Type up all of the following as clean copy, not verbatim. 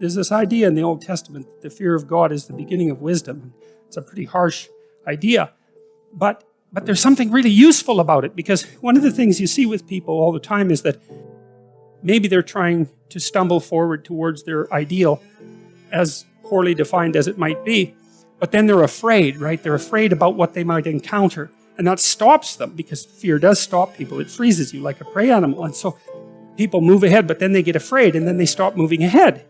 there's this idea in the Old Testament that the fear of God is the beginning of wisdom. It's a pretty harsh idea, but there's something really useful about it, because one of the things you see with people all the time is that maybe they're trying to stumble forward towards their ideal, as poorly defined as it might be, but then they're afraid, right? They're afraid about what they might encounter, and that stops them, because fear does stop people. It freezes you like a prey animal, and so people move ahead, but then they get afraid, and then they stop moving ahead.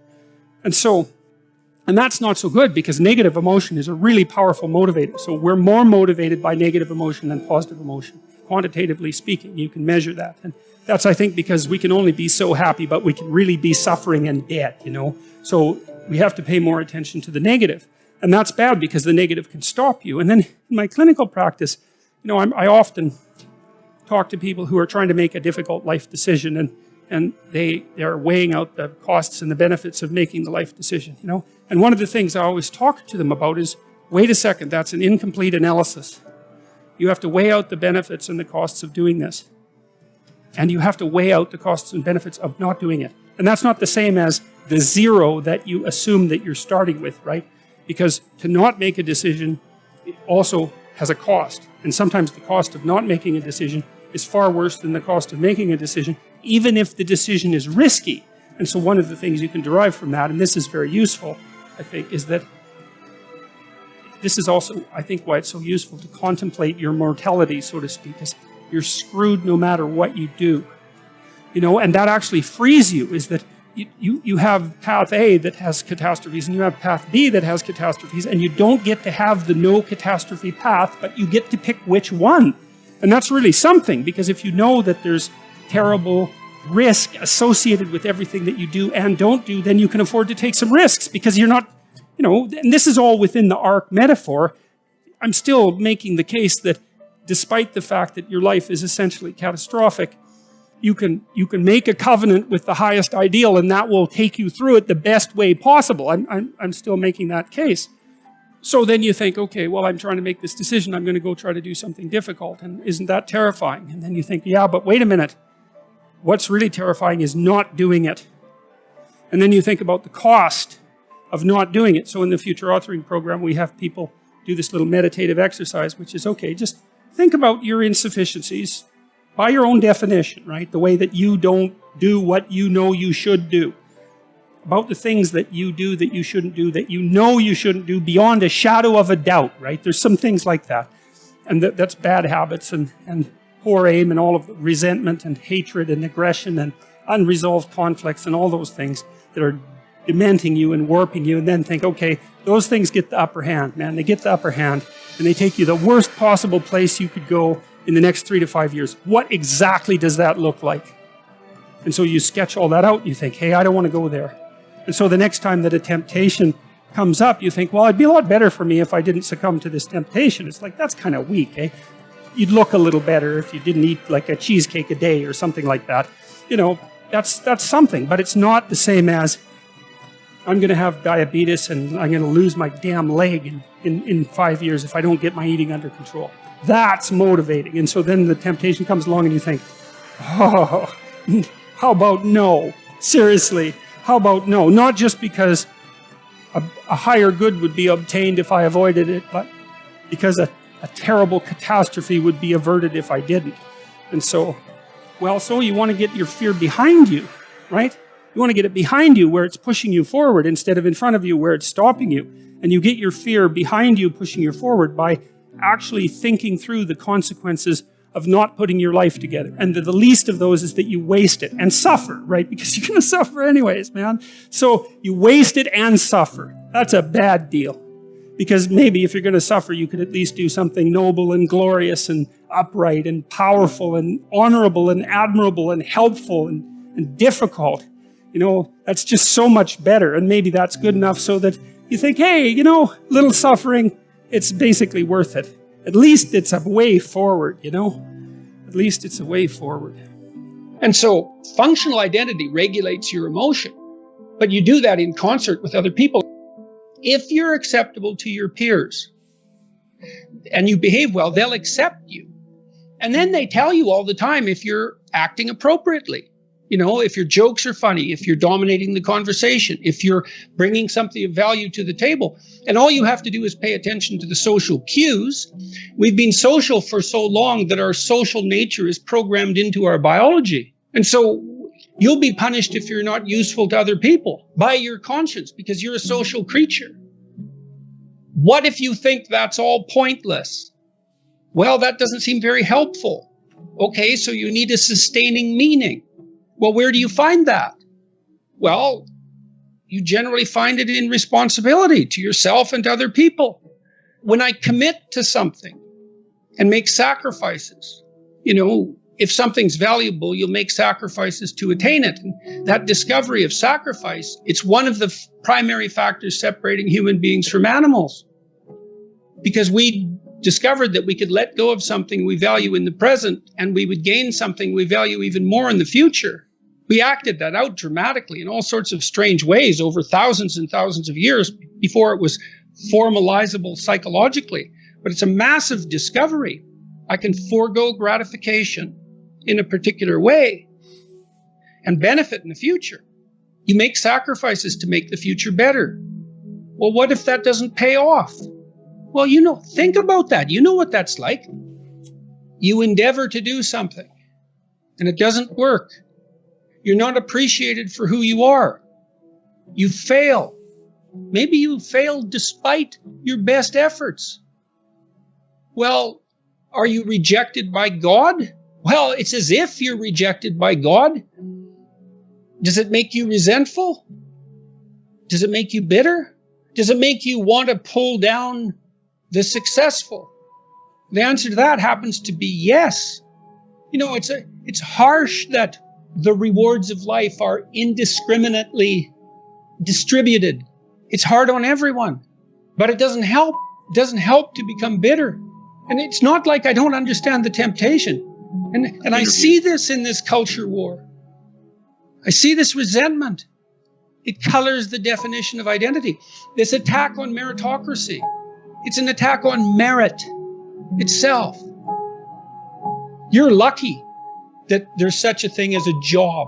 And that's not so good, because negative emotion is a really powerful motivator. So we're more motivated by negative emotion than positive emotion. Quantitatively speaking, you can measure that. And that's, I think, because we can only be so happy, but we can really be suffering and dead, you know. So we have to pay more attention to the negative. And that's bad, because the negative can stop you. And then in my clinical practice, you know, I often talk to people who are trying to make a difficult life decision, and they are weighing out the costs and the benefits of making the life decision, you know. And one of the things I always talk to them about is, wait a second, that's an incomplete analysis. You have to weigh out the benefits and the costs of doing this. And you have to weigh out the costs and benefits of not doing it. And that's not the same as the zero that you assume that you're starting with, right? Because to not make a decision also has a cost. And sometimes the cost of not making a decision is far worse than the cost of making a decision, even if the decision is risky. And so one of the things you can derive from that, and this is very useful, I think, is that this is also, I think, why it's so useful to contemplate your mortality, so to speak, is you're screwed no matter what you do. You know, and that actually frees you, is that you have path A that has catastrophes, and you have path B that has catastrophes, and you don't get to have the no catastrophe path, but you get to pick which one. And that's really something, because if you know that there's terrible risk associated with everything that you do and don't do, then you can afford to take some risks, because you're not, you know, and this is all within the arc metaphor. I'm still making the case that despite the fact that your life is essentially catastrophic, you can make a covenant with the highest ideal, and that will take you through it the best way possible. I'm still making that case. So then you think, okay, well, I'm trying to make this decision. I'm going to go try to do something difficult, and isn't that terrifying? And then you think, yeah, but wait a minute. What's really terrifying is not doing it. And then you think about the cost of not doing it. So in the future authoring program, we have people do this little meditative exercise, which is, okay, just think about your insufficiencies by your own definition, right? The way that you don't do what you know you should do. About the things that you do that you shouldn't do, that you know you shouldn't do beyond a shadow of a doubt, right? There's some things like that. And that's bad habits and poor aim and all of the resentment and hatred and aggression and unresolved conflicts and all those things that are dementing you and warping you, and then think, okay, those things get the upper hand, man. They get the upper hand, and they take you the worst possible place you could go in the next 3 to 5 years. What exactly does that look like? And so you sketch all that out, and you think, hey, I don't want to go there. And so the next time that a temptation comes up, you think, well, it'd be a lot better for me if I didn't succumb to this temptation. It's like, that's kind of weak, eh? You'd look a little better if you didn't eat like a cheesecake a day or something like that. You know, that's something, but it's not the same as, I'm going to have diabetes and I'm going to lose my damn leg in 5 years if I don't get my eating under control. That's motivating. And so then the temptation comes along and you think, oh, how about no? Seriously, how about no? Not just because a higher good would be obtained if I avoided it, but because a terrible catastrophe would be averted if I didn't. And so, well, so you want to get your fear behind you, right? You want to get it behind you where it's pushing you forward instead of in front of you where it's stopping you. And you get your fear behind you, pushing you forward by actually thinking through the consequences of not putting your life together. And the least of those is that you waste it and suffer, right? Because you're going to suffer anyways, man. So you waste it and suffer. That's a bad deal. Because maybe if you're going to suffer, you could at least do something noble and glorious and upright and powerful and honorable and admirable and helpful and difficult. You know, that's just so much better. And maybe that's good enough so that you think, hey, you know, little suffering, it's basically worth it. At least it's a way forward, you know? At least it's a way forward. And so functional identity regulates your emotion, but you do that in concert with other people. If you're acceptable to your peers and you behave well, they'll accept you. And then they tell you all the time if you're acting appropriately. You know, if your jokes are funny, if you're dominating the conversation, if you're bringing something of value to the table. And all you have to do is pay attention to the social cues. We've been social for so long that our social nature is programmed into our biology. And so you'll be punished if you're not useful to other people by your conscience, because you're a social creature. What if you think that's all pointless? Well, that doesn't seem very helpful. Okay, so you need a sustaining meaning. Well, where do you find that? Well, you generally find it in responsibility to yourself and to other people. When I commit to something and make sacrifices, you know, if something's valuable, you'll make sacrifices to attain it. And that discovery of sacrifice, it's one of the primary factors separating human beings from animals. Because we discovered that we could let go of something we value in the present, and we would gain something we value even more in the future. We acted that out dramatically in all sorts of strange ways over thousands and thousands of years before it was formalizable psychologically. But it's a massive discovery. I can forego gratification in a particular way and benefit in the future. You make sacrifices to make the future better. Well, what if that doesn't pay off? Well, you know, think about that. You know what that's like. You endeavor to do something and it doesn't work. You're not appreciated for who you are. You fail. Maybe you failed despite your best efforts. Well, are you rejected by God? Well, it's as if you're rejected by God. Does it make you resentful? Does it make you bitter? Does it make you want to pull down the successful? The answer to that happens to be yes. You know, it's harsh that the rewards of life are indiscriminately distributed. It's hard on everyone, but it doesn't help. It doesn't help to become bitter. And it's not like I don't understand the temptation. And I see this in this culture war. I see this resentment. It colors the definition of identity. This attack on meritocracy. It's an attack on merit itself. You're lucky that there's such a thing as a job,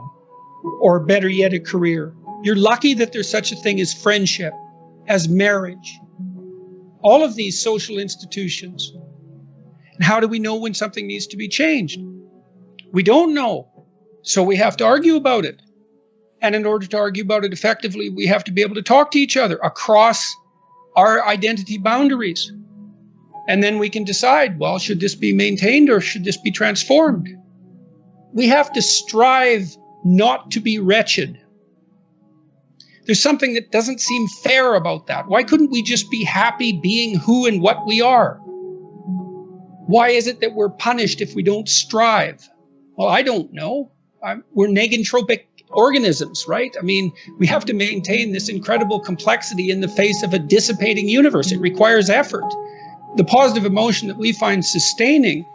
or better yet, a career. You're lucky that there's such a thing as friendship, as marriage. All of these social institutions. And how do we know when something needs to be changed? We don't know. So we have to argue about it. And in order to argue about it effectively, we have to be able to talk to each other across our identity boundaries. And then we can decide, well, should this be maintained or should this be transformed? We have to strive not to be wretched. There's something that doesn't seem fair about that. Why couldn't we just be happy being who and what we are? Why is it that we're punished if we don't strive? Well, I don't know. We're negentropic organisms, right? I mean, we have to maintain this incredible complexity in the face of a dissipating universe. It requires effort. The positive emotion that we find sustaining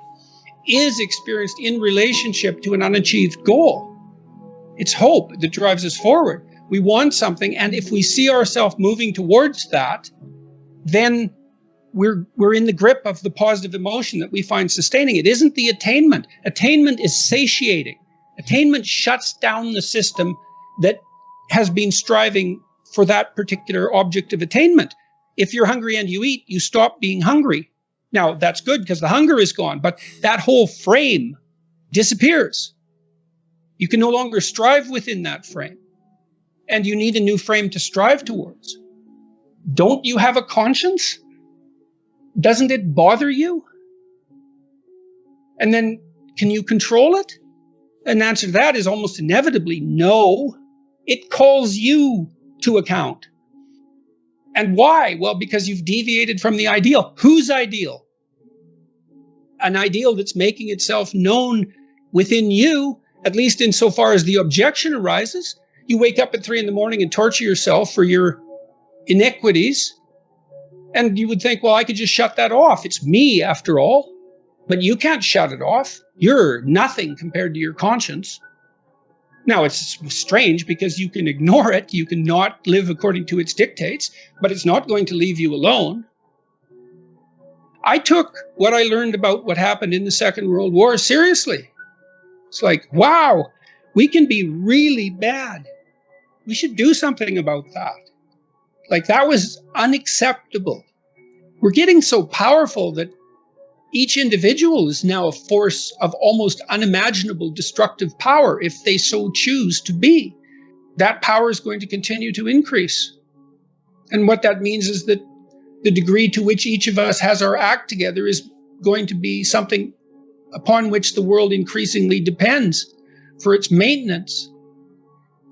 is experienced in relationship to an unachieved goal. It's hope that drives us forward. We want something, and if we see ourselves moving towards that, then we're in the grip of the positive emotion that we find sustaining. It isn't the attainment. Attainment is satiating. Attainment shuts down the system that has been striving for that particular object of attainment. If you're hungry and you eat, you stop being hungry. Now, that's good because the hunger is gone, but that whole frame disappears. You can no longer strive within that frame, and you need a new frame to strive towards. Don't you have a conscience? Doesn't it bother you? And then, can you control it? And the answer to that is almost inevitably no. It calls you to account. And why? Well, because you've deviated from the ideal. Whose ideal? An ideal that's making itself known within you, at least insofar as the objection arises. You wake up at 3 a.m. and torture yourself for your iniquities. And you would think, well, I could just shut that off. It's me, after all. But you can't shut it off. You're nothing compared to your conscience. Now, it's strange because you can ignore it. You can not live according to its dictates, but it's not going to leave you alone. I took what I learned about what happened in the Second World War seriously. It's like, wow, we can be really bad. We should do something about that. Like, that was unacceptable. We're getting so powerful that each individual is now a force of almost unimaginable destructive power if they so choose to be. That power is going to continue to increase. And what that means is that the degree to which each of us has our act together is going to be something upon which the world increasingly depends for its maintenance.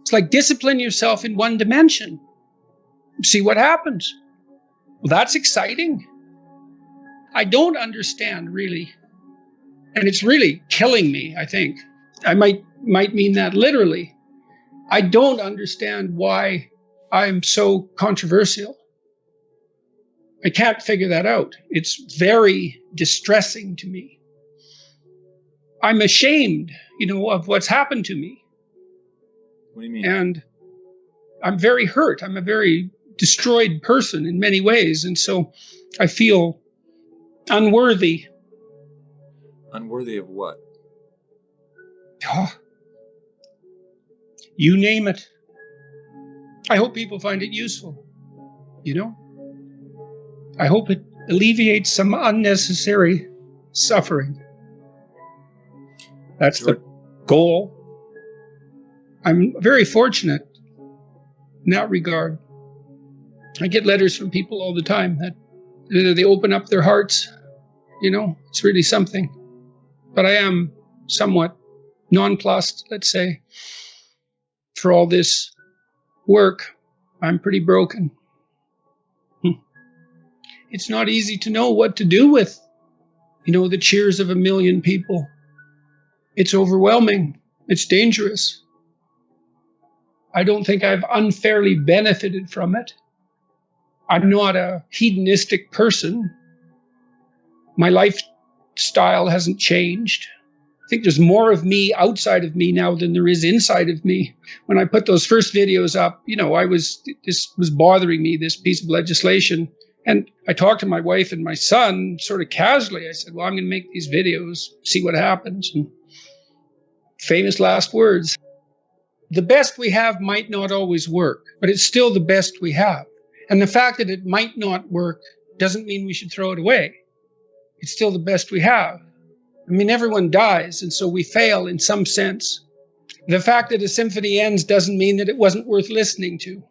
It's like, discipline yourself in one dimension. See what happens. Well, that's exciting. I don't understand, really. And it's really killing me, I think. I might mean that literally. I don't understand why I'm so controversial. I can't figure that out. It's very distressing to me. I'm ashamed, of what's happened to me. What do you mean? And I'm very hurt. I'm a very destroyed person in many ways. And so I feel unworthy. Unworthy of what? Oh, you name it. I hope people find it useful. I hope it alleviates some unnecessary suffering. That's the goal. I'm very fortunate in that regard. I get letters from people all the time that they open up their hearts. It's really something. But I am somewhat nonplussed, let's say, for all this work. I'm pretty broken. It's not easy to know what to do with, the cheers of 1 million people. It's overwhelming. It's dangerous. I don't think I've unfairly benefited from it. I'm not a hedonistic person. My lifestyle hasn't changed. I think there's more of me outside of me now than there is inside of me. When I put those first videos up, this was bothering me, this piece of legislation. And I talked to my wife and my son sort of casually. I said, well, I'm going to make these videos, see what happens. And famous last words. The best we have might not always work, but it's still the best we have. And the fact that it might not work doesn't mean we should throw it away. It's still the best we have. Everyone dies, and so we fail in some sense. The fact that a symphony ends doesn't mean that it wasn't worth listening to.